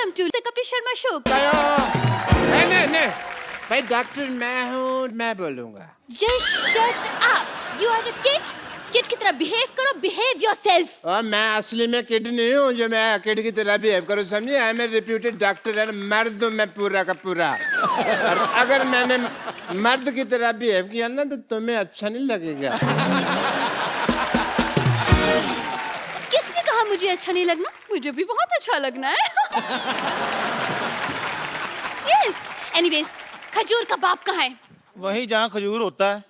Welcome to the Kapil Sharma show. नहीं भाई doctor मैं हूँ, मैं बोलूँगा। Just shut up, you are a kid. Kid की तरह बिहेव करो, बिहेव योरसेल्फ। और मैं असली में किड नहीं हूँ जो मैं किड की तरह बिहेव करूँ, समझे? I am a reputed doctor और मर्द हूँ मैं पूरा का पूरा। और अगर मैंने मर्द की तरह बिहेव किया ना तो तुम्हें अच्छा नहीं लगेगा। किसने कहा मुझे अच्छा नहीं लगना? मुझे भी बहुत अच्छा लगना है। यस। एनीवेज, खजूर का बाप कहाँ है? वहीं जहाँ खजूर होता है।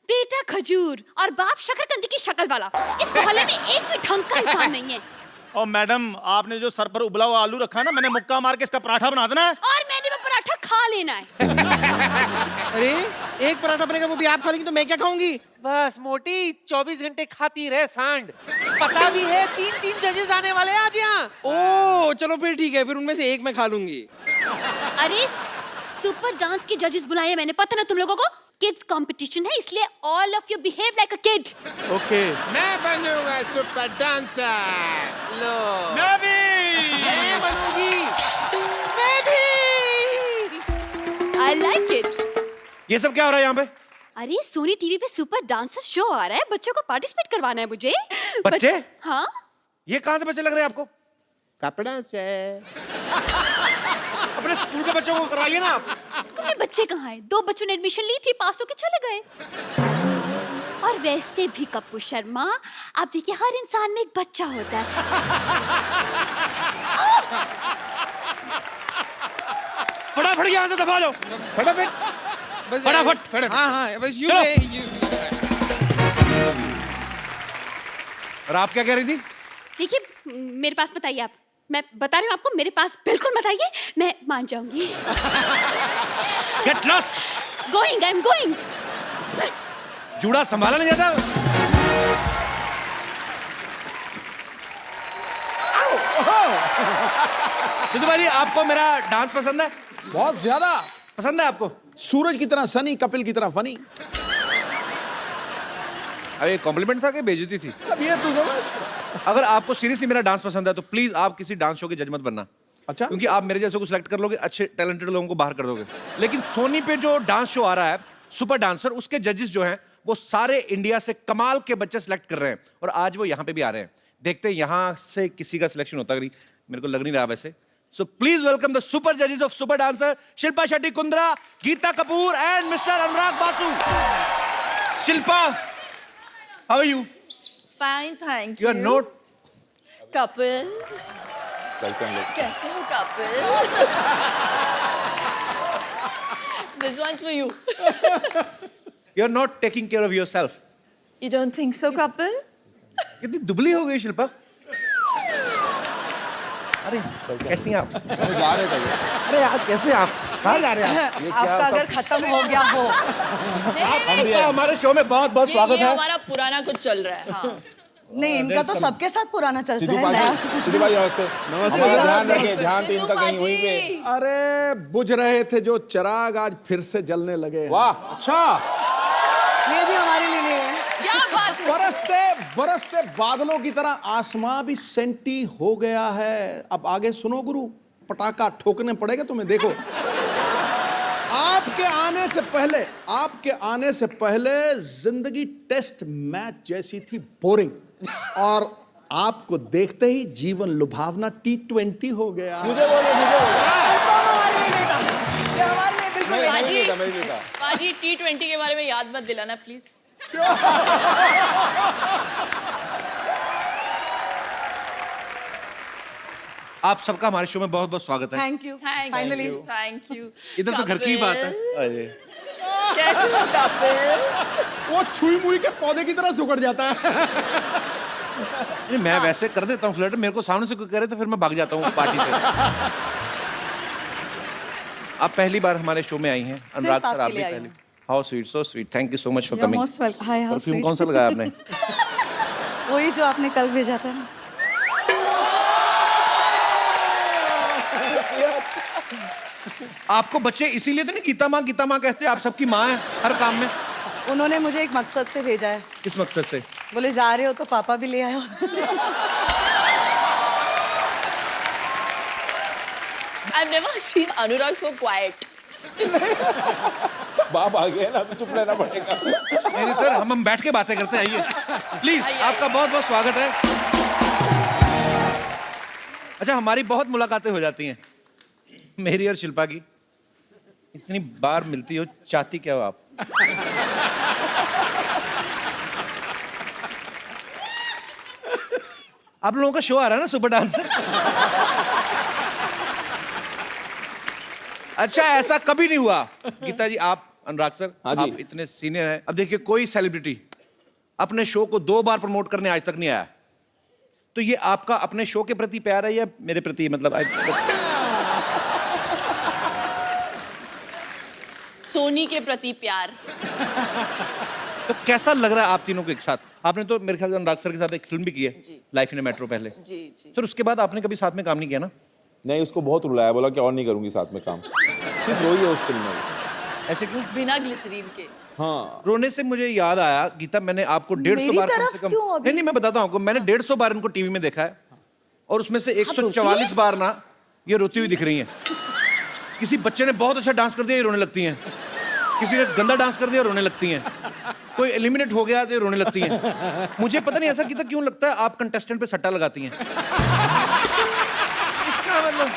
बेटा खजूर और बाप शकरकंदी की शक्ल वाला। इस मोहल्ले में एक भी ढंग का इंसान नहीं है। और मैडम, आपने जो सर पर उबला हुआ आलू रखा है ना, मैंने मुक्का मार के इसका पराठा बना देना है। और मैंने वो पराठा खा लेना है। अरे एक पराठा बनेगा वो भी आप खा लेंगी तो मैं क्या खाऊंगी? बस मोटी 24 घंटे खाती रहे सांड। पता भी है 3 जजेस आने वाले हैं आज यहाँ। ओह चलो फिर ठीक है, फिर उनमें से एक मैं खा लूंगी। अरे सुपर डांस के जजेस बुलाए मैंने, पता ना तुम लोगों को? किड्स कंपटीशन है इसलिए all of you behave like a kid. Okay. मैं बनूंगा सुपर डांसर। लो मैं भी। मैं बनूंगी। मैं भी। I like it. ये सब क्या हो रहा है यहाँ पे? अरे सोनी टीवी पे सुपर डांसर शो आ रहा है, बच्चों को पार्टिसिपेट करवाना है मुझे। बच्चे? हाँ। ये कहाँ से बच्चे लग रहे हैं आपको? कपड़ा से। अपने स्कूल के बच्चों को कराइए ना आप। स्कूल में बच्चे कहाँ हैं? 2 बच्चों ने एडमिशन ली थी, पास होके चले गए। और वैसे भी कप्पू शर्मा, आप देखिए हर इंसान में एक बच्चा होता है। फटाफट यहाँ से दबा लो। फटाफट फटाफट। हाँ हाँ बस यू। और आप क्या कह रही थी? देखिए मेरे पास बताइए आप, मैं बता रही हूँ आपको, मेरे पास बिल्कुल मत आइए, मैं मान जाऊंगी। Get lost. Going, I am going. जूड़ा संभाला नहीं जाता। सिद्धू भाई, आपको मेरा डांस पसंद है? बहुत ज्यादा पसंद है आपको? सूरज की तरह सनी, कपिल की तरह फनी। अरे कॉम्प्लीमेंट था कि बेइज्जती थी? अब ये तू समझ। अगर आपको सीरियसली मेरा डांस पसंद है तो प्लीज आप किसी डांस शो के जज मत बनना। अच्छा, क्योंकि आप मेरे जैसे को सिलेक्ट कर लोगे, अच्छे टैलेंटेड लोगों को बाहर कर दोगे। लेकिन सोनी पे जो डांस शो आ रहा है सुपर डांसर, उसके जजेस जो हैं वो सारे इंडिया से कमाल के बच्चे सिलेक्ट कर रहे हैं और आज वो यहाँ पे भी आ रहे हैं। देखते हैं यहाँ से किसी का सिलेक्शन होता नहीं, मेरे को लग नहीं रहा वैसे। So please welcome the super जजेस of super dancer, Shilpa Shetty Kundra, Geeta Kapoor and mister Anurag Basu. Shilpa, how are you? Fine, thank you you. Are not Couple. कैसे हो couple? This one's for you. You are not taking care of yourself. You don't think so, couple? कितनी दुबली हो गई शिल्पा। अरे कैसी हैं आप? जा रहे थे। अरे यार कैसे आप? कहाँ जा रहे हैं आप? आपका अगर खत्म हो गया हो। आपका हमारे शो में बहुत बहुत स्वागत ये है। हमारा पुराना कुछ चल रहा है। हाँ। नहीं, इनका तो सबके साथ पुराना चलता सिद्धू है भाई, नया। सिद्धू भाई नमस्ते। नमस्ते, ध्यान रखिए, ध्यान तो इनका कहीं वहीं पे। बाजी। अरे बुझ रहे थे जो चिराग आज फिर से जलने लगे। वाह, अच्छा। ये भी हमारे लिए नहीं है। क्या बात है? बरसते बरसते बादलों की तरह आसमां भी सेंटी हो गया है। अब आगे सुनो गुरु, पटाखा ठोकने पड़ेगा तुम्हें। देखो, आपके आने से पहले जिंदगी टेस्ट मैच जैसी थी, बोरिंग। और आपको देखते ही जीवन लुभावना T20 हो गया। मुझे बोलो। हमारे लिए नहीं था। ये हमारे लिए बिल्कुल नहीं। बाजी T20 के बारे में याद मत दिलाना प्लीज। आप सबका हमारे शो में बहुत बहुत स्वागत है। Thank you. Thank finally. You, thank you. इधर तो घर की ही बात है। कैसे हो कपिल? वो छुई मुई के पौधे की तरह सुकड़ जाता है। नहीं, मैं वैसे कर देता हूँ फ्लर्ट, मेरे को सामने से कोई करे तो फिर मैं भाग जाता हूँ पार्टी से। आप पहली बार हमारे शो में आई हैं, अनुराग सर आप भी पहली। How sweet, so sweet, thank you so much for coming. Most welcome. Hi, how perfume कौन सा लगाया आपने? वही जो आपने कल भेजा था ना। आपको बच्चे इसीलिए तो नहीं गीता माँ कहते, आप सबकी माँ है हर काम में। उन्होंने मुझे एक मकसद से भेजा है। किस मकसद से? बोले जा रहे हो तो पापा भी ले आयो। I've never seen Anurag so quiet. बाप आ गया ना, अभी चुप रहना पड़ेगा। नहीं सर, हम बैठ के बातें करते हैं, आइए प्लीज। आइए, आपका बहुत बहुत स्वागत है। अच्छा, हमारी बहुत मुलाकातें हो जाती हैं, मेरी और शिल्पा की। इतनी बार मिलती हो, चाहती क्या हो आप? आप लोगों का शो आ रहा है ना, सुपर डांसर। अच्छा, ऐसा कभी नहीं हुआ गीता जी, आप अनुराग सर, हाँ जी। आप इतने सीनियर हैं। अब देखिए, कोई सेलिब्रिटी अपने शो को 2 बार प्रमोट करने आज तक नहीं आया, तो ये आपका अपने शो के प्रति प्यार है या मेरे प्रति? मतलब सोनी के प्रति प्यार। तो कैसा लग रहा है आप तीनों को एक साथ? आपने तो मेरे ख्याल से अनुराग सर के साथ एक फिल्म भी की है, लाइफ इन ए मेट्रो पहले। जी जी। सर, उसके बाद आपने कभी साथ में काम नहीं किया ना? नहीं, उसको बहुत रुलाया, बोला कि और नहीं करूंगी साथ में काम। सिर्फ रोई है उस फिल्म में। ऐसे क्यों? बिना ग्लिसरीन के। हाँ, रोने से मुझे याद आया गीता, मैंने आपको 150 बार कम से कम, नहीं नहीं मैं बताता हूँ आपको, मैंने 150 बार इनको टीवी में देखा है, और उसमें से 144 बार ना ये रोती हुई दिख रही हैं। किसी बच्चे ने बहुत अच्छा डांस कर दिया, ये रोने लगती हैं। किसी ने गंदा डांस कर दिया, रोने लगती हैं। कोई एलिमिनेट हो गया तो ये रोने लगती हैं। मुझे पता नहीं ऐसा गीता क्यों लगता है आप कंटेस्टेंट पे सट्टा लगाती हैं। इसका मतलब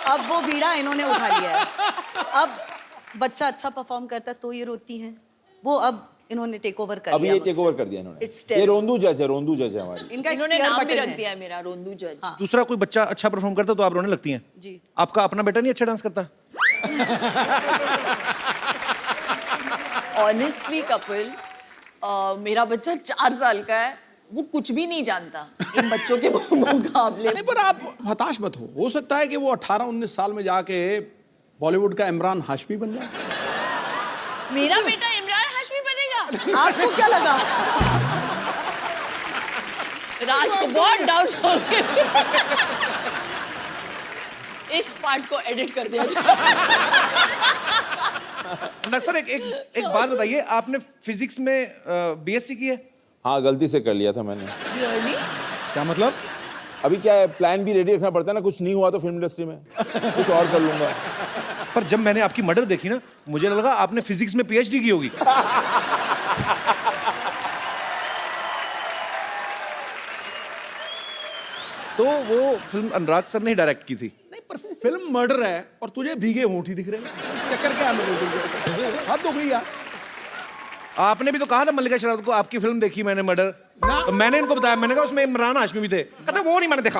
अब वो बीड़ा इन्होंने उठा लिया है। अब बच्चा अच्छा परफॉर्म करता है तो ये रोती हैं, वो अब इन्होंने टेक ओवर कर अभी लिया ये टेक ओवर कर दिया इन्होंने। ये रोंदू जज है, रोंदू जज है हमारी। इनका इन्होंने clear नाम भी button रख है। दिया है मेरा, रोंदू जज। दूसरा कोई बच्चा अच्छा परफॉर्म करता तो आप रोने लगती हैं? जी। आपका अपना बेटा नहीं अच्छा डांस करता? ऑनेस्टली कपिल, मेरा बच्चा 4 साल का है, वो कुछ भी नहीं जानता इन बच्चों के मुकाबले। नहीं, पर आप हताश मत हो सकता है कि वो 18-19 साल में जाके बॉलीवुड का इमरान हाशमी बन जाए। मेरा बेटा इमरान हाशमी बनेगा? आपको क्या लगा? राज को बहुत डाउट हो गए। इस पार्ट को एडिट कर दिया जाए। सर, एक बात बताइए, आपने फिजिक्स में बीएससी की है? हाँ, गलती से कर लिया था मैंने। क्या मतलब? अभी क्या है, प्लान भी रेडी रखना पड़ता है ना, कुछ नहीं हुआ तो फिल्म इंडस्ट्री में कुछ और कर लूंगा। पर जब मैंने आपकी मर्डर देखी ना, मुझे लगा आपने फिजिक्स में पीएचडी की होगी। तो वो फिल्म अनुराग सर ने ही डायरेक्ट की थी। नहीं, पर फिल्म मर्डर है और तुझे भीगे होंठ ही दिख रहे हैं। चक्कर क्या है मेरे? हद हो गई यार। आपने भी तो कहा था मल्लिका शेरावत को, आपकी फिल्म देखी मैंने मर्डर, तो मैंने इनको बताया, मैंने कहा उसमें इमरान हाशमी भी थे। कहते वो नहीं मैंने देखा।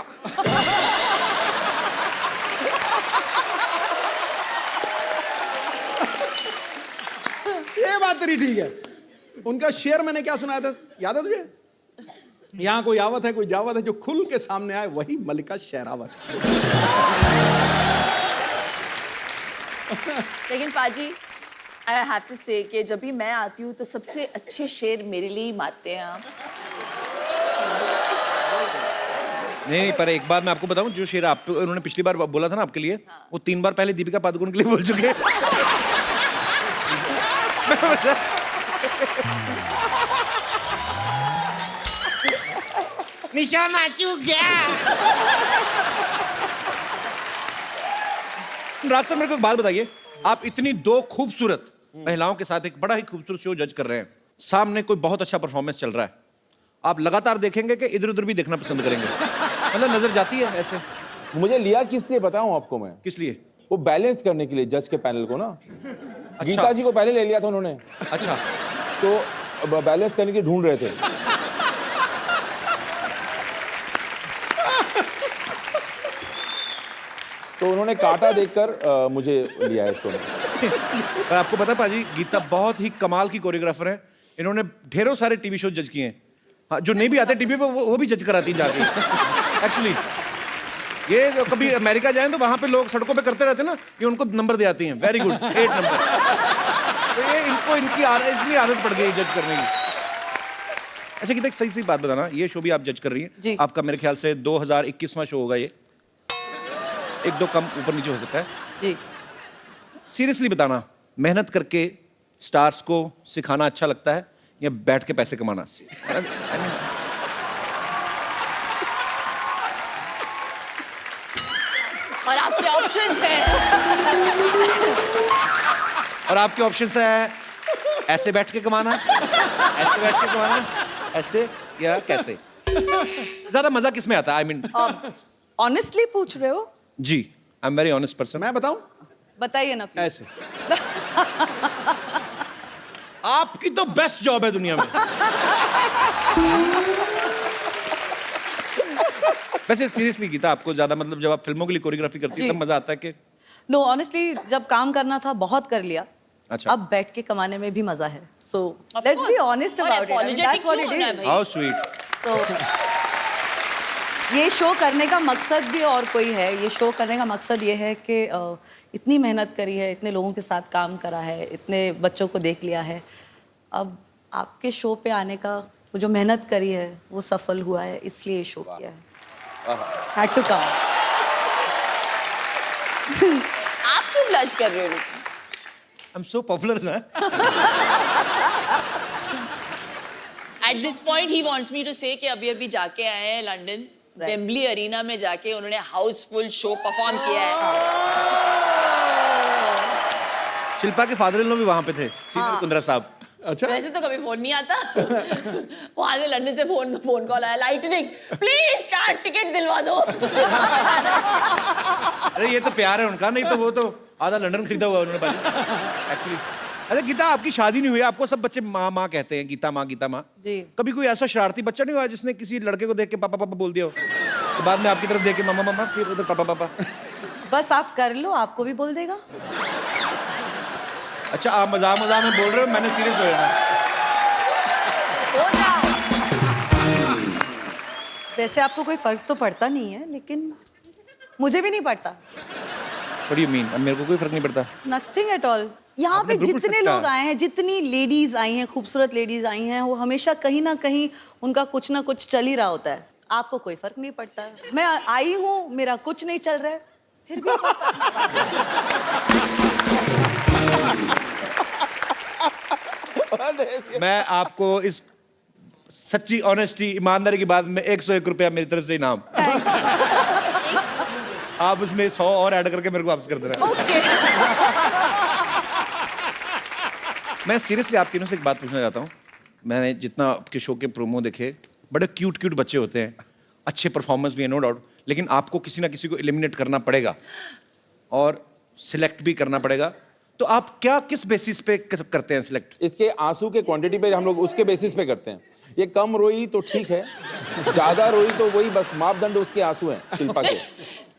ये बात तेरी ठीक है। उनका शेर मैंने क्या सुनाया था, याद है तुझे? यहाँ कोई आवत है, कोई जावत है, जो खुल के सामने आए वही मल्लिका शेरावत। लेकिन पाजी, आई हैव टू से कि जब भी मैं आती हूँ तो सबसे अच्छे शेर मेरे लिए ही मारते हैं आप। नहीं, पर एक बात मैं आपको बताऊं, जो शेर आप उन्होंने पिछली बार बोला था ना आपके लिए, वो 3 बार पहले दीपिका पादुकोण के लिए बोल चुके हैं। निशाना चूक गया। राज सर, मेरे को एक बात बताइए, आप इतनी 2 खूबसूरत महिलाओं के साथ एक बड़ा ही खूबसूरत शो जज कर रहे हैं, सामने कोई बहुत अच्छा परफॉर्मेंस चल रहा है, आप लगातार देखेंगे कि इधर उधर भी देखना पसंद करेंगे? मतलब नजर जाती है ऐसे? मुझे लिया किस लिए बताऊं आपको मैं? किस लिए? वो बैलेंस करने के लिए जज के पैनल को ना। गीता जी को पहले ले लिया था उन्होंने। अच्छा, तो बैलेंस करने के लिए ढूंढ रहे थे। तो उन्होंने काटा देखकर मुझे लिया है शो में। पर आपको पता पाजी, गीता बहुत ही कमाल की कोरियोग्राफर है। इन्होंने ढेरों सारे टीवी शो जज किए हैं। हाँ, जो नहीं भी आते टीवी पे वो भी जज कराती हैं जाके। एक्चुअली ये कभी अमेरिका जाएं तो वहां पे लोग सड़कों पे करते रहते हैं ना, ये उनको नंबर दे आती हैं, वेरी गुड 8 नंबर। तो ये इनको इतनी आदत पड़ गई जज करने की। अच्छा गीता, एक सही बात बताना, ये शो भी आप जज कर रही हैं, आपका मेरे ख्याल से 2021वां शो होगा ये, 1-2 कम ऊपर नीचे हो सकता है जी। सीरियसली बताना, मेहनत करके स्टार्स को सिखाना अच्छा लगता है या बैठ के पैसे कमाना? और आपके ऑप्शंस हैं और आपके ऑप्शंस है ऐसे बैठ के कमाना, ऐसे बैठ के कमाना, ऐसे या कैसे? ज्यादा मजा किस में आता है? आई मीन ऑनेस्टली पूछ रहे हो? जी, I am very honest person. मैं बताऊं? बताइए ना please. ऐसे। आपकी तो बेस्ट जॉब है दुनिया में। वैसे सीरियसली गीता, आपको ज्यादा मतलब जब आप फिल्मों के लिए कोरियोग्राफी करती है जी। तब मजा आता है कि? नो ऑनेस्टली जब काम करना था बहुत कर लिया। अच्छा। अब बैठ के कमाने में भी मजा है। सो लेट्स बी ऑनेस्ट और about it. apologetic that's what क्यों इट होना है इज। भाई? How sweet. तो ये शो करने का मकसद भी और कोई है। ये शो करने का मकसद ये है कि इतनी मेहनत करी है, इतने लोगों के साथ काम करा है, इतने बच्चों को देख लिया है, अब आपके शो पे आने का वो जो मेहनत करी है वो सफल हुआ है, इसलिए शो किया है। Had to come. आप क्यों ब्लश कर रहे हो? आई एम सो पॉपुलर ना। At this point he wants me to say कि अभी जाके आए हैं लंदन, वेम्बली अरीना में जाके उन्होंने हाउसफुल शो परफॉर्म किया है। शिल्पा के फादर इन लॉ भी वहां पे थे, सीनियर कुंद्रा साहब। अच्छा। वैसे तो कभी फोन नहीं आता। वहां से लंदन से फोन कॉल आया, लाइटनिंग प्लीज 4 टिकट दिलवा दो। अरे ये तो प्यार है उनका, नहीं तो वो तो आधा लंदन खरीदा हुआ उन्होंने एक्चुअली। अच्छा गीता, आपकी शादी नहीं हुई, आपको सब बच्चे माँ माँ कहते हैं, गीता माँ गीता माँ। जी। कभी कोई ऐसा शरारती बच्चा नहीं हुआ जिसने किसी लड़के को देख के पापा पापा बोल दिया हो, तो बाद में आपकी तरफ देख के मामा मामा, फिर उधर पापा पापा? बस आप कर लो, आपको भी बोल देगा। अच्छा, आप मजाक मजाक में बोल रहे हो, मैंने सीरियस हो जाना। वैसे आपको कोई फर्क तो पड़ता नहीं है, लेकिन मुझे भी नहीं पड़ता। What do you mean? अब मेरे को कोई फर्क नहीं पड़ता। Nothing at all. यहाँ पे आपने बिल्कुल जितने सच लोग कहा। आए हैं, जितनी लेडीज आई हैं, खूबसूरत लेडीज आई हैं, वो हमेशा कहीं ना कहीं उनका कुछ ना कुछ चल ही रहा होता है। आपको कोई फर्क नहीं पड़ता है। मैं आई हूँ, मेरा कुछ नहीं चल रहा है, फिर भी मैं आपको इस सच्ची ऑनेस्टी ईमानदारी की बात में 101 रुपया मेरी तरफ से इनाम। आप उसमें 100 और ऐड करके मेरे को वापस कर देना। मैं सीरियसली आप तीनों से एक बात पूछना चाहता हूँ। मैंने जितना आपके शो के प्रोमो देखे, बड़े क्यूट क्यूट बच्चे होते हैं, अच्छे परफॉर्मेंस भी है नो डाउट, लेकिन आपको किसी ना किसी को एलिमिनेट करना पड़ेगा और सिलेक्ट भी करना पड़ेगा। तो आप क्या किस बेसिस पे करते हैं सिलेक्ट? इसके आंसू के क्वांटिटी पे हम लोग उसके बेसिस पे करते हैं। ये कम रोई तो ठीक है, ज्यादा रोई तो वही बस मापदंड उसके आंसू हैं शिल्पा के।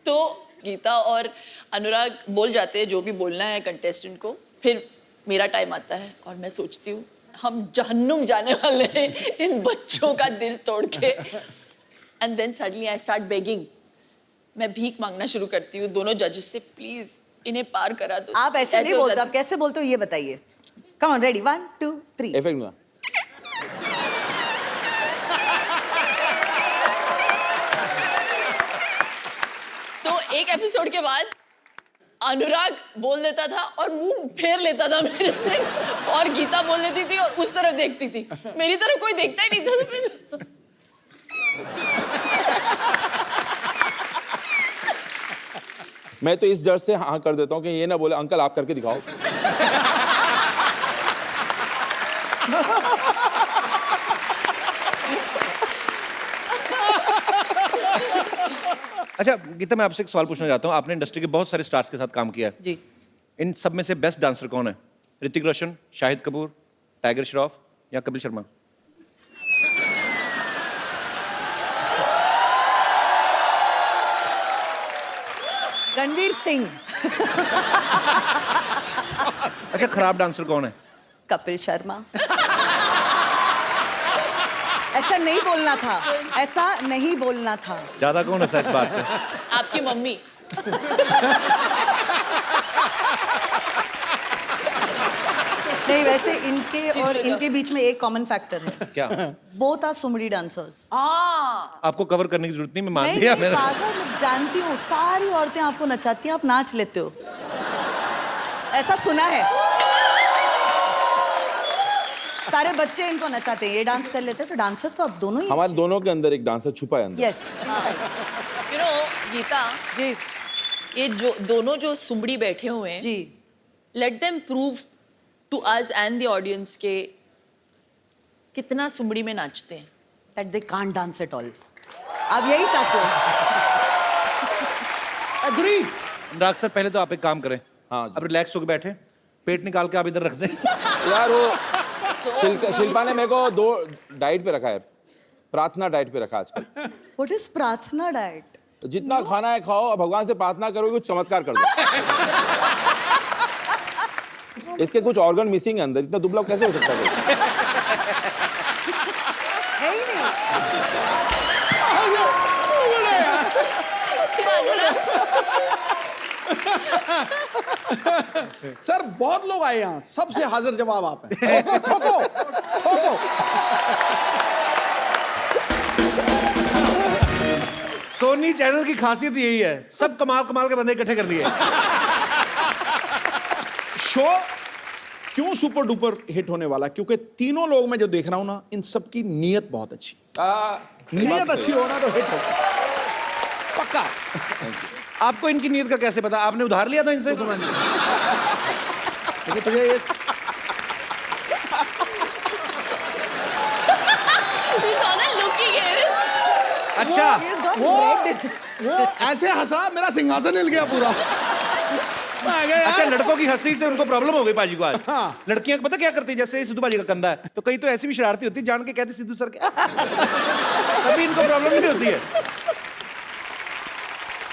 तो गीता और अनुराग बोल जाते हैं जो भी बोलना है कंटेस्टेंट को, फिर मेरा टाइम आता है और मैं सोचती हूँ हम जहन्नुम जाने वाले हैं इन बच्चों का दिल तोड़ के। And then suddenly I start begging. मैं भीख मांगना शुरू करती हूँ दोनों जजेस से, प्लीज इन्हें पार करा दो। आप ऐसे नहीं बोलते। आप कैसे बोलते हो ये बताइए। Come on, ready, 1 2 3। इफेक्ट में तो एक एपिसोड के बाद अनुराग बोल देता था और मुंह फेर लेता था मेरे से, और गीता बोल देती थी और उस तरफ देखती थी, मेरी तरफ कोई देखता ही नहीं था। मैं तो इस डर से हाँ कर देता हूँ कि ये ना बोले अंकल आप करके दिखाओ। अच्छा गीता, मैं आपसे एक सवाल पूछना चाहता हूँ। आपने इंडस्ट्री के बहुत सारे स्टार्स के साथ काम किया है जी। इन सब में से बेस्ट डांसर कौन है? ऋतिक रोशन, शाहिद कपूर, टाइगर श्रॉफ या कपिल शर्मा? रणवीर सिंह। अच्छा, खराब डांसर कौन है? कपिल शर्मा। ऐसा नहीं बोलना था, ऐसा नहीं बोलना था। ज्यादा कौन है इस बात पे? आपकी मम्मी। नहीं, वैसे इनके और इनके बीच में एक कॉमन फैक्टर है। क्या? बोथ आर सुमड़ी डांसर्स। आपको कवर करने की जरूरत नहीं, मैं मान नहीं, लिया नहीं, मैंने। पागल, मैं जानती हूँ सारी औरतें आपको नचाती हैं, आप नाच लेते हो, ऐसा सुना है। सारे बच्चे इनको नचाते हैं, ये डांस कर लेते हैं, तो डांसर तो आप दोनों ही। हमारे दोनों के अंदर एक डांसर छुपा है अंदर। Yes. You know Geeta, ji. ये जो दोनों जो सुमड़ी बैठे हुए हैं, जी let them prove to us and the audience के कितना सुमड़ी में नाचते हैं। That they can't dance at all. आप यही चाहते हो? एग्री। अनुराग सर पहले तो आप एक काम करें, हाँ जी। अब रिलैक्स होकर बैठे, पेट निकाल के आप इधर रख दें। यार वो शिल्पा ने मेरे को 2 डाइट पे रखा है, प्रार्थना डाइट पे रखा आजकल। व्हाट इज प्रार्थना डाइट? जितना खाना है खाओ और भगवान से प्रार्थना करो कुछ चमत्कार कर दो। इसके कुछ ऑर्गन मिसिंग है अंदर, इतना दुबला कैसे हो सकता है? है ही नहीं। सर बहुत लोग आए यहाँ, सबसे हाजिर जवाब आप हैं। ठोको ठोको। सोनी चैनल की खासियत यही है, सब कमाल कमाल के बंदे इकट्ठे कर दिए। शो क्यों सुपर डुपर हिट होने वाला? क्योंकि तीनों लोग मैं जो देख रहा हूं ना, इन सबकी नीयत बहुत अच्छी। नीयत अच्छी होना तो हिट हो पक्का। आपको इनकी नीयत का कैसे पता? आपने उधार लिया था इनसे? लेकिन तुझे ये अच्छा वो ऐसे हंसा मेरा सिंहासन हिल गया पूरा। अच्छा, लड़कों की हंसी से उनको प्रॉब्लम हो गई पाजी को आज। हाँ। लड़कियां पता क्या करती है, जैसे सिद्धू पाजी का कंधा है तो कहीं तो ऐसी भी शरारती होती है, जान के कहते सिद्धू सर के तभी इनको प्रॉब्लम नहीं होती है।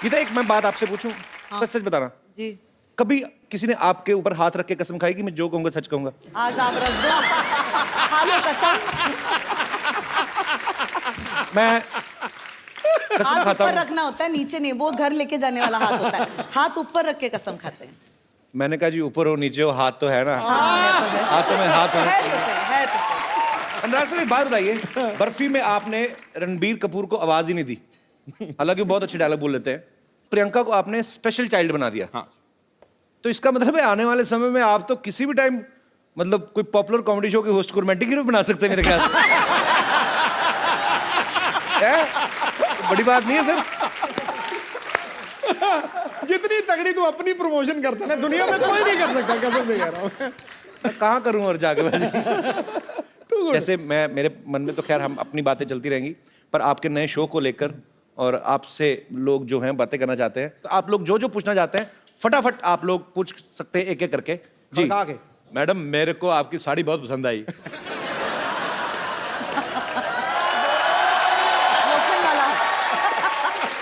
गीता एक मैं बात आपसे पूछूं, सच सच बताना, जी कभी किसी ने आपके ऊपर हाथ रख के कसम खाई कि मैं जो कहूंगा सच कहूंगा? आज आप रख दो, खा लो कसम। मैं कसम हाथ खाता ऊपर हूं। रखना होता है, नीचे नहीं। वो घर लेके जाने वाला हाथ होता है, हाथ ऊपर रख के कसम खाते हैं। मैंने कहा जी ऊपर हो नीचे हो, हाथ तो है ना। हाथों में हाथ है है। तो सही, है तो सही। अनुराग सर एक बात बताइए, बर्फी में आपने रणबीर कपूर को आवाज ही नहीं दी, हालांकि वो बहुत अच्छे डायलॉग बोल लेते हैं। प्रियंका को आपने स्पेशल चाइल्ड बना दिया। हाँ। तो इसका मतलब है आने वाले समय में आप तो किसी भी टाइम मतलब कोई पॉपुलर कॉमेडी शो के होस्ट को रोमांटिक हीरो बना सकते हैं मेरे ख्याल से। है? बड़ी बात नहीं है सर। जितनी तगड़ी तू अपनी प्रमोशन करता है ना, दुनिया में कोई नहीं कर सकता, कसम से कह रहा हूं। मैं कहाँ करूँ और जाके जैसे मैं, मेरे मन में तो खैर हम अपनी बातें चलती रहेंगी, पर आपके नए शो को लेकर और आपसे लोग जो हैं बातें करना चाहते हैं, तो आप लोग जो जो पूछना चाहते हैं फटाफट आप लोग पूछ सकते हैं एक एक करके। जी खड़का के। मैडम मेरे को आपकी साड़ी बहुत पसंद आई।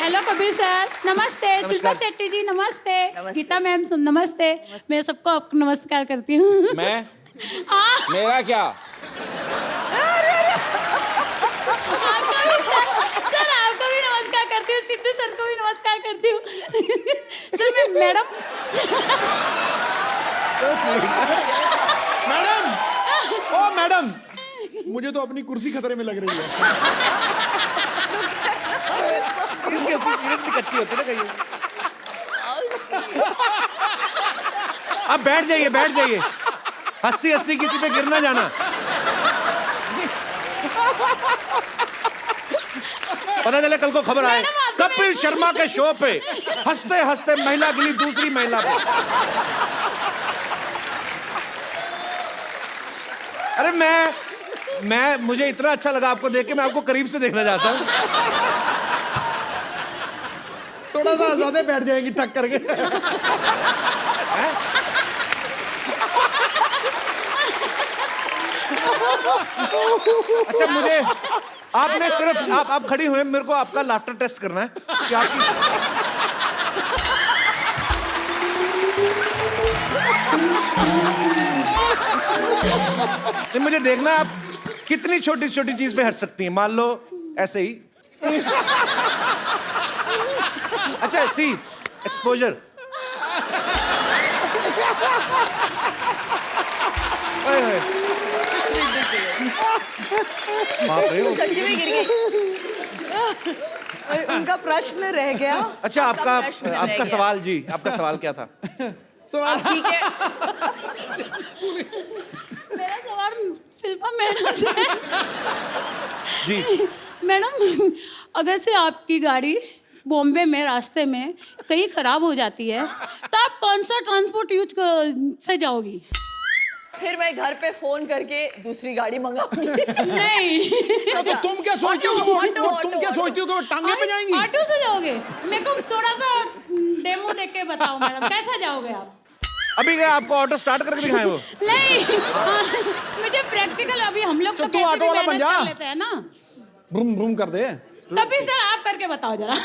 हेलो कबीर सर, नमस्ते। शिल्पा शेट्टी जी नमस्ते। गीता मैम नमस्ते। मैं सबको आपको नमस्कार करती हूँ। मैं मेरा क्या? सर आपको भी नमस्कार करती हूँ, सिद्धू सर को भी नमस्कार करती हूँ। सर मैं मैडम मैडम, ओ मैडम, मुझे तो अपनी कुर्सी खतरे में लग रही है। कच्ची होती है ना कहीं। अब बैठ जाइए, बैठ जाइए, हंसती हंसती किसी पे गिर ना जाना। पता चले कल को खबर आए कपिल शर्मा के शो पे हंसते हंसते महिला गिरी दूसरी महिला पे। अरे मैं मुझे इतना अच्छा लगा आपको देख के, मैं आपको करीब से देखना चाहता हूँ। थोड़ा सा ज्यादा बैठ जाएंगी टक करके। अच्छा मुझे आपने सिर्फ आप खड़ी हुए, मेरे को आपका लाफ्टर टेस्ट करना है कि आपकी मुझे देखना आप कितनी छोटी छोटी चीज पे हंस सकती हैं। मान लो ऐसे ही। अच्छा सी एक्सपोजर। सच्ची में गिर गई। उनका प्रश्न रह गया। अच्छा आपका प्रश्न रह आपका गया। सवाल जी, आपका सवाल क्या था? सवाल ठीक है। मेरा सवाल शिल्पा मैडम से है। जी मैडम अगर से आपकी गाड़ी बॉम्बे में रास्ते में कहीं खराब हो जाती है तो आप कौन सा ट्रांसपोर्ट यूज से जाओगी? फिर मैं घर पे फोन करके दूसरी गाड़ी मंगाऊंगी। नहीं। तो तुम क्या सोचती हो कि तुम क्या सोचती हो कि वो टांगे पे जाएंगी? ऑटो से जाओगे? मेरे को थोड़ा सा डेमो देख के बताओ मैडम, कैसा जाओगे आप? अभी क्या आपको ऑटो स्टार्ट करके दिखाएं वो? नहीं, मुझे प्रैक्टिकल, अभी हम लोग तो तू कैसे ऑटो भी वाला बन मैनेज जा। कर लेते हैं ना। ब्रूम ब्रूम कर दे। कभी सर आप करके बताओ जरा।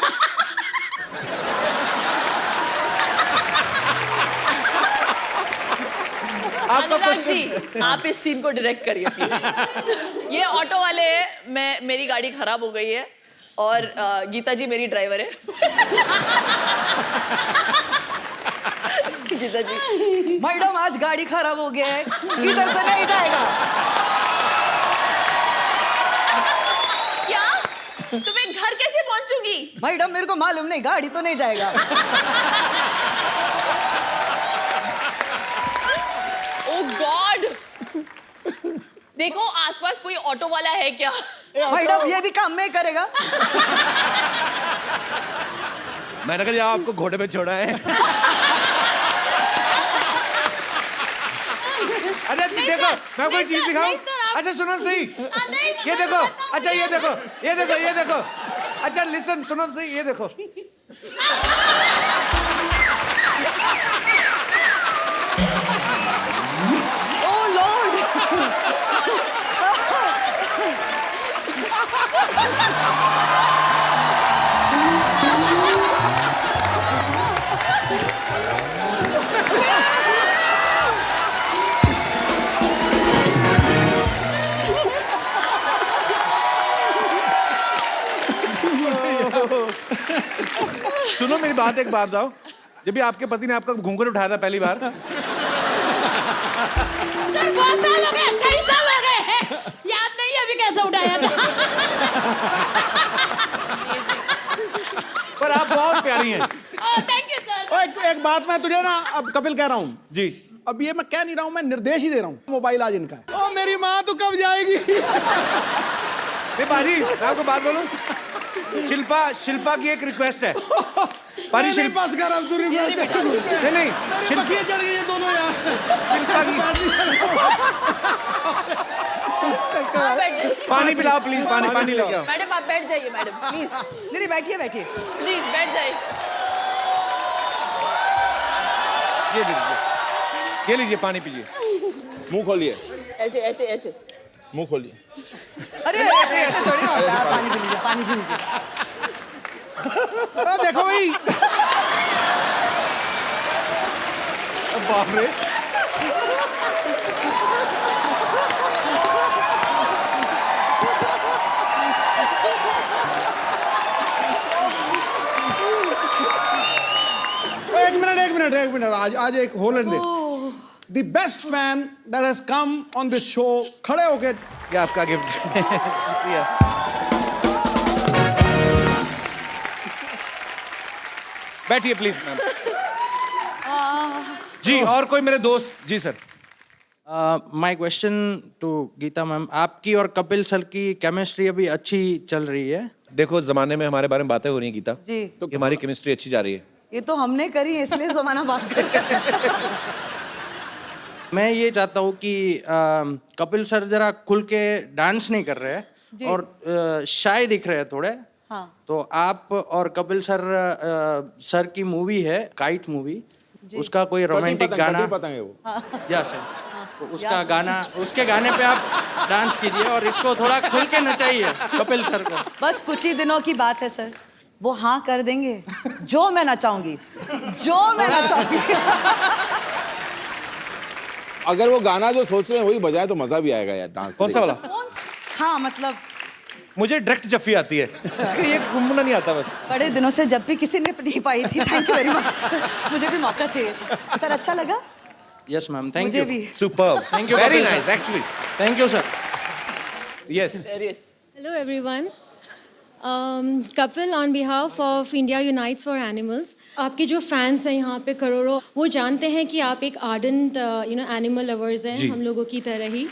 अनुराग जी, आप इस सीन को डायरेक्ट करिए प्लीज। ये ऑटो वाले हैं, मेरी गाड़ी खराब हो गई है और गीता जी मेरी ड्राइवर है। गीता जी, मैडम आज गाड़ी खराब हो गया है, इधर से नहीं जाएगा। क्या? तो मैं घर कैसे पहुंचूंगी? मैडम मेरे को मालूम नहीं, गाड़ी तो नहीं जाएगा। ओ गॉड, देखो आसपास कोई ऑटो वाला है क्या? मैडम ये भी काम नहीं करेगा। मैंने कहा आपको घोड़े पे छोड़ा है। अच्छा देखो, मैं कोई चीज दिखाऊं? अच्छा सुनो सही, ये देखो। अच्छा ये देखो, ये देखो, ये देखो। अच्छा लिसन, सुनो सही, ये देखो। Oh lord. सुनो मेरी बात, एक बात बताओ, जब भी आपके पति ने आपका घूंघट उठाया था पहली बार, सर बहुत साल हो गए, 28 साल हो गए हैं, याद नहीं अभी कैसे उठाया था। पर आप बहुत प्यारी हैं। Thank you sir. एक बात मैं तुझे ना अब कपिल कह रहा हूँ जी। अब ये मैं कह नहीं रहा हूँ, मैं निर्देश ही दे रहा हूँ। मोबाइल आज इनका है। ओ मेरी माँ तो कब जाएगी? नहीं बाजी, मैं आपको बात बोलूं, शिल्पा की एक रिक्वेस्ट है। पारी शिल्पा बस कर अब तू रिक्वेस्ट। नहीं शिल्पा चढ़ गई ये दोनों यार। शिल्पा की पानी पिलाओ प्लीज, पानी लेके आओ। मैडम आप बैठ जाइए मैडम प्लीज, नहीं बैठिए बैठिए। प्लीज बैठ जाइए। ये लीजिए, ये लीजिए, पानी पीजिए। मुंह खोलिए, ऐसे ऐसे ऐसे मुंह खोलिए। अरे ऐसे ऐसे थोड़ी होता है। पानी पी लीजिए, पानी पी लीजिए। देखो भाई, बाप रे। एक मिनट आज एक Holland they. The best fan that has come on this show, खड़े होके। ये आपका गिफ्ट। बैठिए प्लीज मैम। जी, और कोई मेरे दोस्त? जी sir. My question to Geeta ma'am, आपकी और कपिल सर की केमिस्ट्री अभी अच्छी चल रही है? देखो जमाने में हमारे बारे में बातें हो रही हैं गीता, जी, तो हमारी केमिस्ट्री अच्छी जा रही है। ये तो हमने करी है, इसलिए जमाना बात कर रहे हैं। मैं ये चाहता हूँ कि कपिल सर जरा खुल के डांस नहीं कर रहे हैं और शाय दिख रहे हैं थोड़े। हाँ। तो आप और कपिल सर की मूवी है काइट मूवी, उसका कोई रोमांटिक गाना? पतंग है वो। या सर, तो उसका गाना, उसके गाने पे आप डांस कीजिए और इसको थोड़ा खुल के नचाइए कपिल सर को। बस कुछ ही दिनों की बात है सर, वो हाँ कर देंगे जो मैं नचाऊंगी, जो मैं नचाऊंगी। अगर वो गाना जो सोच रहे हैं वही बजाए तो मजा भी आएगा यार डांस। कौन सा वाला? हाँ मतलब मुझे डायरेक्ट जफ्फी आती है, ये घूमना नहीं आता बस। बड़े दिनों से जब भी किसी ने नहीं पाई थी। Thank you very much. मुझे भी मौका चाहिए था सर, अच्छा लगा। यस मैम, थैंक मुझे यू। भी। Superb, thank you. Very nice actually. Thank you sir. Yes. Hello everyone. Kapil, on behalf of India Unites for Animals, आपके जो फैंस हैं यहाँ पे करोड़ों, वो जानते हैं कि आप एक आर्डेंट एनिमल लवर्स हैं, हम लोगों की तरह ही।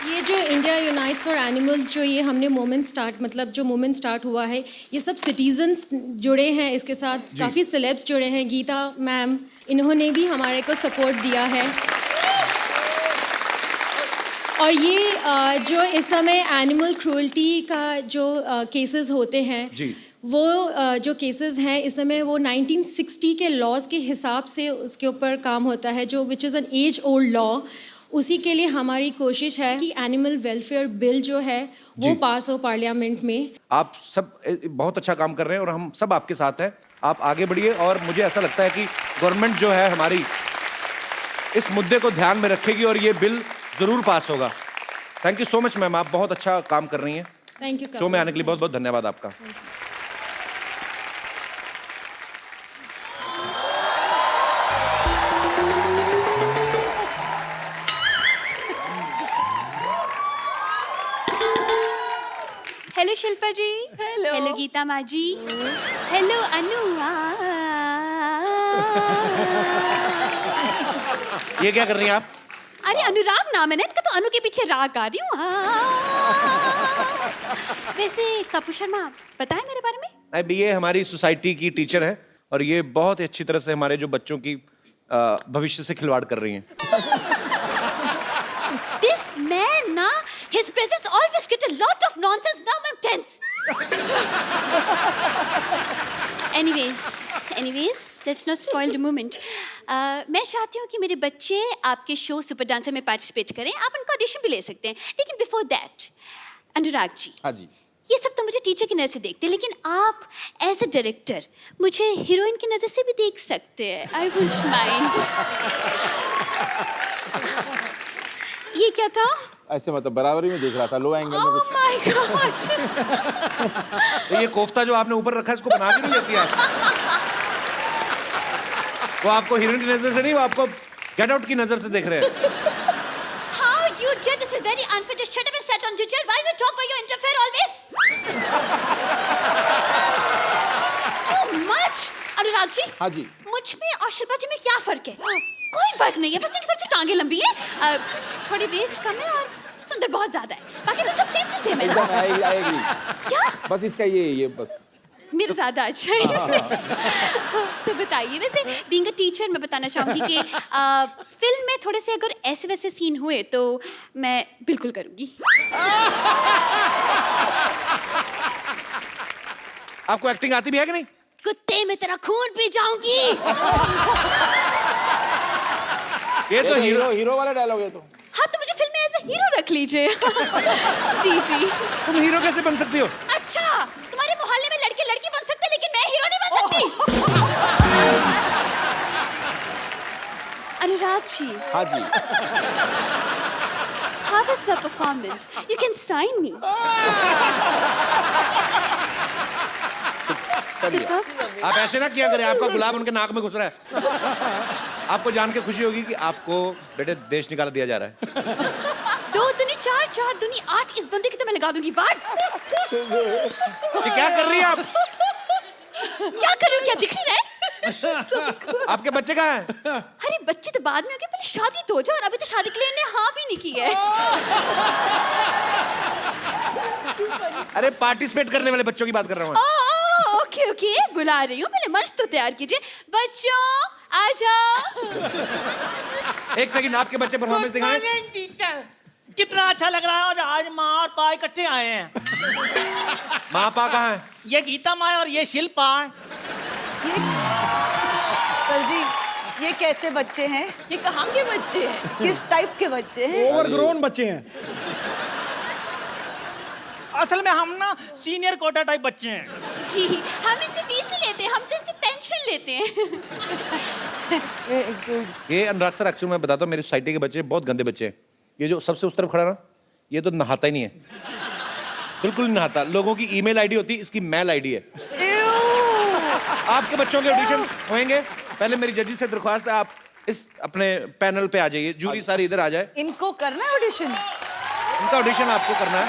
ये जो इंडिया यूनाइट्स फॉर एनिमल्स जो ये हमने मोमेंट स्टार्ट मतलब जो मोमेंट स्टार्ट हुआ है ये सब सिटीजन्स जुड़े हैं इसके साथ काफ़ी सेलेब्स जुड़े हैं गीता मैम इन्होंने भी हमारे को सपोर्ट दिया है और ये जो इस समय एनिमल क्रूअल्टी का जो केसेस होते हैं वो जो केसेस हैं इस समय वो 1960 के लॉज के हिसाब से उसके ऊपर काम होता है जो which is an age old law उसी के लिए हमारी कोशिश है कि एनिमल वेलफेयर बिल जो है वो पास हो पार्लियामेंट में। आप सब बहुत अच्छा काम कर रहे हैं और हम सब आपके साथ हैं। आप आगे बढ़िए और मुझे ऐसा लगता है कि गवर्नमेंट जो है हमारी इस मुद्दे को ध्यान में रखेगी और ये बिल जरूर पास होगा। Thank you so much ma'am, आप बहुत अच्छा काम कर रही हैं। Thank you. शो में आने के लिए बहुत बहुत धन्यवाद आपका। हेलो शिल्पा जी। हेलो गीता माँ जी। हेलो अनु। ये क्या कर रही हैं आप? अरे अनुराग नाम है ना इनका तो अनु के पीछे राग गा रही हूँ। वैसे कपूर शर्मा बताएं मेरे बारे में। अब ये हमारी सोसाइटी की टीचर है और ये बहुत ही अच्छी तरह से हमारे जो बच्चों की भविष्य से खिलवाड़ कर रही हैं। This man ना his presence always get a lot of nonsense. Now I'm tense. Anyways, let's not spoil the moment. मैं चाहती हूँ कि मेरे बच्चे आपके शो सुपर डांसर में पार्टिसिपेट करें। आप उनका ऑडिशन भी ले सकते हैं, लेकिन बिफोर दैट अनुराग जी। हाँ जी। ये सब तो मुझे टीचर की नज़र से देखते हैं, लेकिन आप एज अ डायरेक्टर मुझे हीरोइन की नज़र से भी देख सकते हैं। I wouldn't mind. ये क्या कहा? ऐसे मतलब बराबरी में देख रहा था, लो एंगल में Oh कुछ। my God! ये कोफ्ता जो आपने ऊपर रखा है इसको बना के नहीं लेती आप? वो आपको हीरोइन की नजर से नहीं, वो आपको गेट आउट की नजर से देख रहे हैं। How you did this is very unfair. Just shut up and start on your chair. Why you talk? Why you interfere always? It's too much. Anurag ji. हाँ जी। मुझ में और शिल्पा जी में क्या फर्क है? कोई फर्क नहीं है, बस इनकी थोड़ी सी टांगे लंबी है, थोड़ी वेस्ट कम है और सुंदर बहुत ज्यादा है। बाकी तो सब सेम टू सेम है ना? एकदम I agree। क्या? बस इसका ये बस मेरा ज्यादा अच्छा है इससे। तो बताइए, वैसे बीइंग अ टीचर मैं बताना चाहूंगी कि फिल्म में थोड़े से अगर ऐसे वैसे सीन हुए तो मैं बिल्कुल करूंगी। आपको एक्टिंग आती भी है कि नहीं? कुत्ते में तेरा खून पी जाऊंगी। ये तो हीरो वाला डायलॉग है तो। हाँ तो मुझे फिल्म में एज हीरो रख लीजिए। जी। तुम हीरो कैसे बन सकती हो? अच्छा, तुम्हारे मोहल्ले में लड़के लड़की बन सकते लेकिन मैं हीरो नहीं बन सकती। अनुराग जी। हाँ जी। How was my performance? You can sign me. आप ऐसे ना किया करें, आपका गुलाब उनके नाक में घुस रहा है। आपको जान के खुशी होगी कि आपको बेटे देश निकाल दिया जा रहा है। 2 दूनी 4, 4 दूनी 8, इस बंदे की तो मैं लगा दूंगी वाट। ये क्या कर रही हैं आप? क्या कर रही हूँ? क्या दिख नहीं रहा है? आपके बच्चे कहाँ हैं? अरे बच्चे तो बाद में होंगे, पहले शादी तो हो जाए और अभी तो शादी के लिए इन्हें हाँ भी नहीं की है। अरे पार्टिसिपेट करने वाले बच्चों की बात कर रहा हूँ। ओके बुला रही हूँ, पहले मंच तो तैयार कीजिए। बच्चों आ जाओ। एक सेकंड, आपके बच्चे परफॉर्मेंस दिखाएं। कितना अच्छा लग रहा है। और आज माँ और पा इकट्ठे आए हैं। माँ पा कहाँ है? ये गीता माँ और ये शिल्पा। सर जी ये कैसे बच्चे हैं? ये कहाँ के बच्चे हैं? किस टाइप के बच्चे हैं? ओवरग्रोन बच्चे हैं। असल में हम ना सीनियर कोटा टाइप बच्चे हैं। जी, हम इनसे फीस नहीं लेते, हम तो इनसे पेंशन लेते हैं। ये अनुराग सर, एक्चुअली मैं बताता हूँ, मेरी सोसाइटी के बच्चे बहुत गंदे बच्चे हैं। ये जो सबसे उस तरफ खड़ा ना, ये तो नहाता ही नहीं है, बिल्कुल नहीं नहाता। लोगों की ईमेल आईडी होती है, इसकी मेल आईडी है। आपके बच्चों के ऑडिशन होंगे, पहले मेरी जजी से दरख्वास्त है आप इस अपने पैनल पे आ जाइए, जूरी सारी इधर आ जाए। इनको करना है ऑडिशन? इनका ऑडिशन आपको करना है।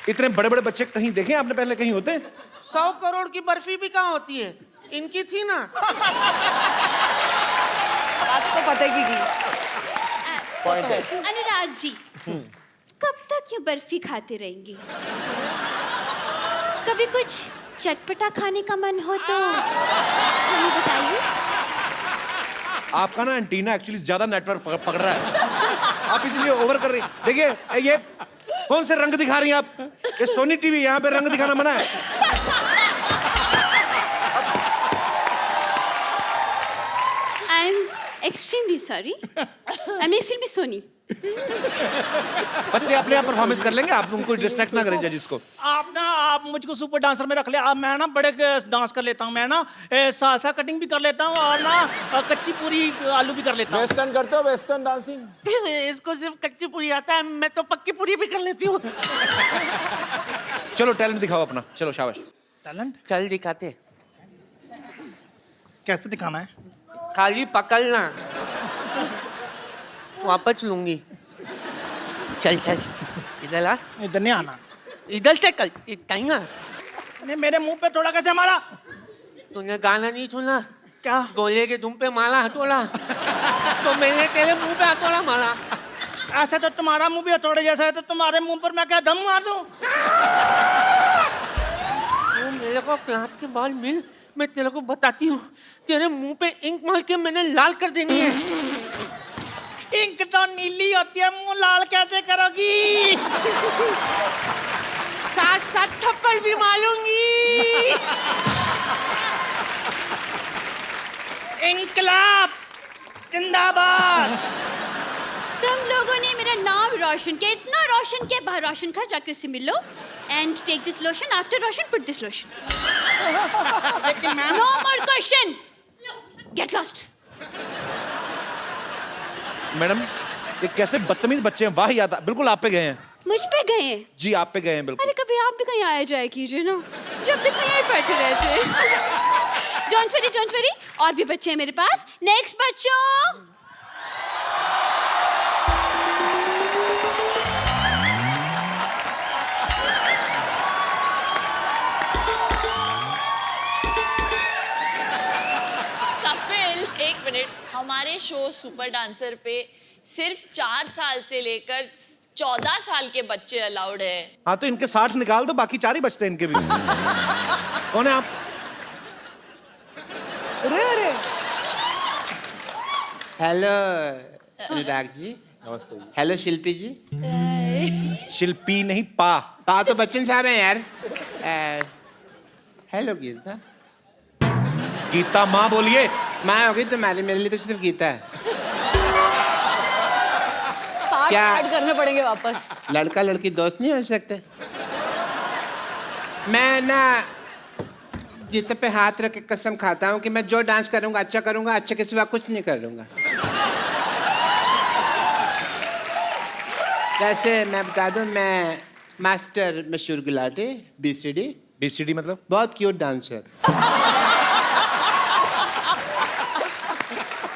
इतने बड़े बड़े बच्चे कहीं देखे आपने पहले कहीं होते? 100 करोड़ की बर्फी भी कहाँ होती है? इनकी थी ना। आपको पता है कि पॉइंट है। अनुराग जी, कब तक ये बर्फी खाते रहेंगी? कभी कुछ चटपटा खाने का मन हो तो हमें बताइए। आपका ना एंटीना एक्चुअली ज्यादा नेटवर्क पकड़ रहा है, आप इसलिए ओवर कर रही। देखिए ये कौन से रंग दिखा रही हैं आप? ये सोनी टीवी, यहाँ पे रंग दिखाना मना है। I am extremely sorry, I am extremely Sony. बच्चे अपने आप परफॉर्मेंस कर लेंगे, आप उनको डिस्ट्रैक्ट ना करें जजिस को। आप मुझको सुपर डांसर में रख ले। मैं ना बड़े डांस कर लेता हूँ। मैं ना सालसा कटिंग भी कर लेता हूँ और ना कच्ची पूरी आलू भी कर लेता हूँ। वेस्टर्न करते हो, वेस्टर्न डांसिंग? इसको सिर्फ कच्ची पूरी आता है, मैं तो पक्की पूरी भी कर लेती हूँ। चलो टैलेंट दिखाओ अपना, चलो शाबाश। टैलेंट चल दिखाते। कैसे दिखाना है? खाली पकड़ना, वापस लूंगी। चल चल, इधर आ। इधर नहीं आना। इधर से कल टाइम। नहीं, मेरे मुंह पे थोड़ा कैसे मारा? तूने गाना नहीं सुना क्या? गोले के तुम पे मारा हथौड़ा, तो मैंने तेरे मुंह पे हथौड़ा मारा। ऐसा तो तुम्हारा मुंह भी हथौड़े जैसा है, तो तुम्हारे मुंह पर मैं क्या दम मार दूं? तो मेरे को क्लास के बाद मिल, मैं तेरे को बताती हूँ। तेरे मुंह पे इंक मार के मैंने लाल कर देनी है। इंक तो नीली होती है, मुंह लाल कैसे करोगी? साथ साथ थप्पड़ भी मारूंगी। इंकलाब जिंदाबाद। तुम लोगों ने मेरा नाम रोशन किया, इतना रोशन किया। बाहर रोशन घर जाके उससे मिल लो। And take this lotion, after Roshan put this lotion. लेकिन मैं no more question, get lost. Madam ये कैसे बदतमीज बच्चे हैं, वाह याद बिल्कुल आप पे गए हैं। मुझ पे गए हैं? जी आप पे गए हैं बिल्कुल। अरे कभी आप भी कहीं आया जाए कीजिए ना, जब तक यहीं बैठे रहते। डोंट वरी, और भी बच्चे हैं मेरे पास। नेक्स्ट बच्चों। कपिल, एक मिनट। हमारे शो सुपर डांसर पे सिर्फ 4 साल से लेकर 14 साल के बच्चे अलाउड है। हाँ तो इनके 60 निकाल दो, बाकी 4 ही बचते हैं इनके भी। कौन है आप? अरे हेलो अनुराग जी। नमस्ते जी। हेलो शिल्पी जी। शिल्पी नहीं, पा। पा तो बच्चन साहब हैं यार। हेलो गीता। गीता माँ बोलिए। माँ होगी तुम्हारी, मेरे लिए तो सिर्फ गीता है। 60 क्या? ऐड करने पड़ेंगे वापस। लड़का लड़की दोस्त नहीं हो सकते? मैं ना गीता पे हाथ रख के कसम खाता हूँ कि मैं जो डांस करूँगा अच्छा करूँगा, अच्छे के सिवा कुछ नहीं करूँगा। वैसे मैं बता दूँ, मैं मास्टर मशहूर गुलाटी BCD। BCD मतलब? बहुत क्यूट डांसर।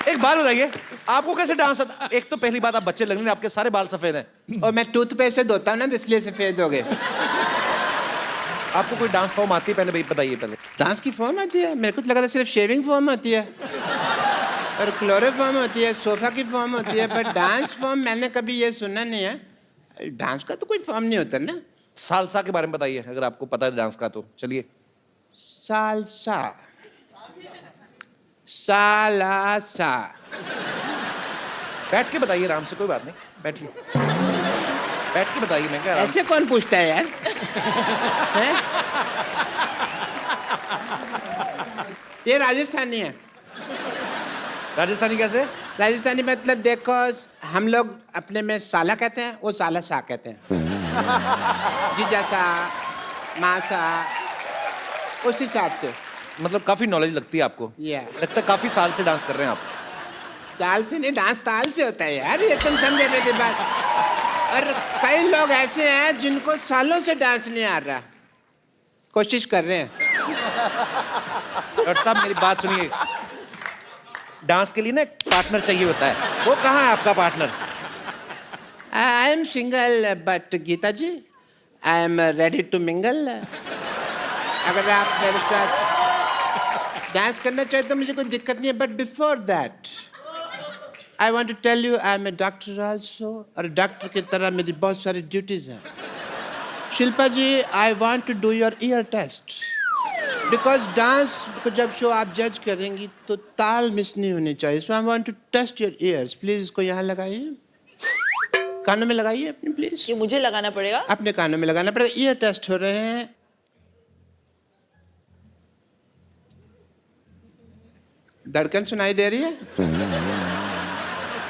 एक बात बताइए, आपको कैसे डांस आता? एक तो पहली बात आप बच्चे लग रहे हैं, आपके सारे बाल सफेद हैं। और मैं टूथपेस्ट से धोता हूँ ना, इसलिए सफेद हो गए। आपको कोई डांस फॉर्म आती है पहले भाई बताइए पहले। डांस की फॉर्म आती है? मेरे को तो लगा था सिर्फ शेविंग फॉर्म होती है और क्लोरोफॉर्म होती है, सोफा की फॉर्म होती है, पर डांस फॉर्म मैंने कभी ये सुना नहीं है। डांस का तो कोई फॉर्म नहीं होता ना। सालसा के बारे में बताइए अगर आपको पता है डांस का तो चलिए। सालसा, सालासा। बैठ के बताइए आराम से, कोई बात नहीं, बैठिए। बैठ के बताइए। मैं क्या ऐसे कौन पूछता है यार? हैं? ये राजस्थानी है। राजस्थानी कैसे? राजस्थानी मतलब देखो, हम लोग अपने में साला कहते हैं, वो साला सा कहते हैं। जीजा सा, माँ सा, उस हिसाब से। मतलब काफी नॉलेज लगती है आपको। लगता है काफी साल से डांस कर रहे हैं आप। साल से नहीं, डांस ताल से होता है यार, ये तुम समझे मेरी बात। और कई लोग ऐसे हैं जिनको सालों से डांस नहीं आ रहा, कोशिश कर रहे हैं। डॉक्टर साहब मेरी बात सुनिए, डांस के लिए ना एक पार्टनर चाहिए होता है, वो कहाँ है आपका partner? I am single but Geeta ji I am ready to mingle. अगर आप मेरे साथ डांस करना चाहे तो मुझे कोई दिक्कत नहीं है, but before that I want to tell you I am a doctor also, और डॉक्टर की तरह मेरी बहुत सारी ड्यूटीज हैं. Shilpa ji, I want to do your ear test, because dance को जब शो आप जज करेंगी तो ताल मिस नहीं होनी चाहिए. So I want to test your ears. Please इसको यहाँ लगाइए, कानों में लगाइए अपने, प्लीज. ये मुझे लगाना पड़ेगा? अपने कानों में लगाना पड़ेगा. ईयर टेस्ट हो रहे हैं. धड़कन सुनाई दे रही है?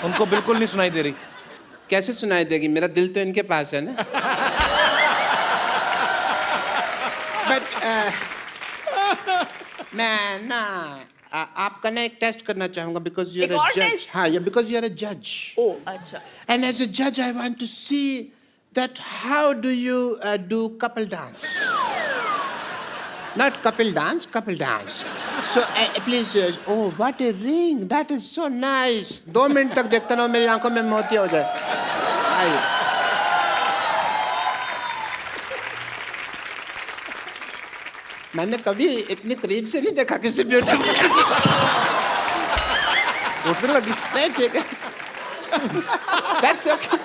उनको बिल्कुल नहीं सुनाई दे रही. कैसे सुनाई देगी? मेरा दिल तो इनके पास है ना. बट मैं ना आपका ना एक टेस्ट करना चाहूंगा, बिकॉज यू आर अ जज. हाँ, बिकॉज यू आर अ जज. ओह अच्छा. एंड एज अ जज I want to see that how do you do couple dance. Not couple dance, couple dance. So please, oh what a ring, that is so nice. 2 minute तक देखता रहो, मेरी आंखों में मोती हो जाए. आइए. मैंने कभी इतनी करीब से नहीं देखा किसी ब्यूटी को. उठने लगी. नहीं, ठीक है. That's okay.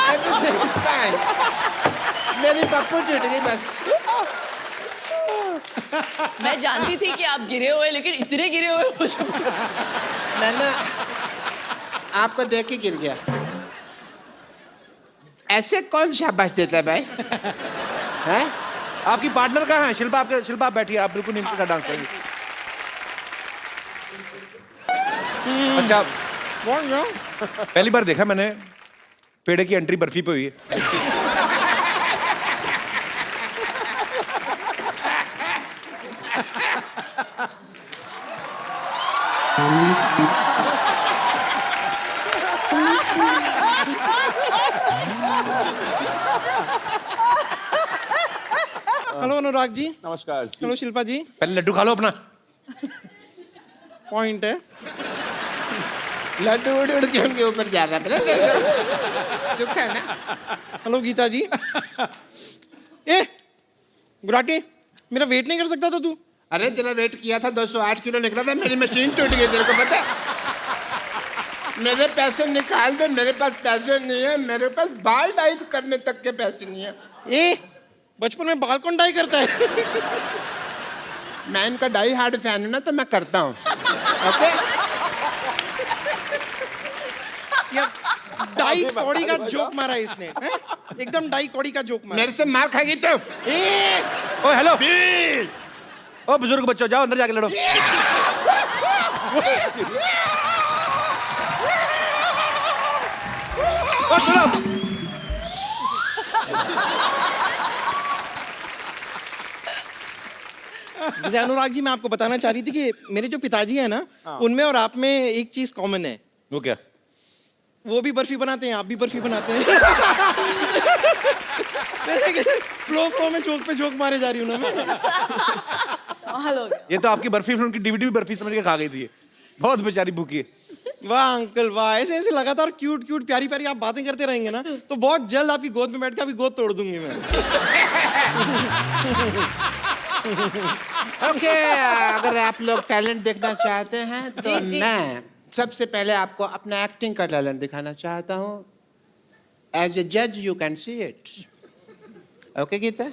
Everything is fine. मेरी पप्पू टूट गई बस. मैं जानती थी कि आप गिरे हुए, लेकिन इतने गिरे हुए मुझे. मैं ना आपको देख के गिर गया. ऐसे कौन शाबाश देता है भाई? हैं? आपकी पार्टनर कहाँ है? शिल्पा आप बैठिए, आप बिल्कुल इनके साथ डांस करेंगे. अच्छा, पहली बार देखा मैंने पेड़े की एंट्री बर्फी पे हुई है. हेलो अनुराग जी. नमस्कार. हेलो शिल्पा जी. पहले लड्डू खा लो अपना. पॉइंट है. लड्डू उड़ उड़ के उनके ऊपर जा रहा है. सुख है ना. हेलो गीता जी. ए गुराटी, मेरा वेट नहीं कर सकता था तू? अरे तेरा वेट किया था, 208 किलो निकला था. मेरी मशीन टूट गई, तेरे को पता है? मेरे पैसे निकाल दे. मेरे पास पैसे नहीं है. मेरे पास बाल डाई करने तक के पैसे नहीं है. ए बचपन में बाल कौन डाई करता है? मैं इनका डाई हार्ड फैन हूं ना, तो मैं करता हूँ. ओके. डाई कौड़ी का जोक मारा है इसने. एकदम डाई कौड़ी का जोक मारा. मेरे से मार खाएगी तो. ओ हेलो. ओ बुजुर्ग बच्चों, जाओ अंदर जाके लड़ो. ओ सुनो. जैसे अनुराग जी, मैं आपको बताना चाह रही थी कि मेरे जो पिताजी हैं ना, उनमें और आप में एक चीज कॉमन है. वो क्या? वो भी बर्फी बनाते हैं, आप भी बर्फी बनाते हैं. फ्लो में जोक पे जोक मारे जा रही हूँ ना मैं. ये तो आपकी बर्फी फिल्म की डीवीडी भी बर्फी समझ के खा गई थी ये. बहुत बेचारी भूखी है. वाह अंकल वाह. ऐसे ऐसे लगातार क्यूट क्यूट प्यारी प्यारी आप बातें करते रहेंगे ना, तो बहुत जल्द आपकी गोद में बैठ के आपकी गोद तोड़ दूंगी मैं. ओके. अगर आप लोग टैलेंट देखना चाहते हैं तो मैं सबसे पहले आपको अपना एक्टिंग का टैलेंट दिखाना चाहता हूँ. एज ए जज you can see it. Okay Gita.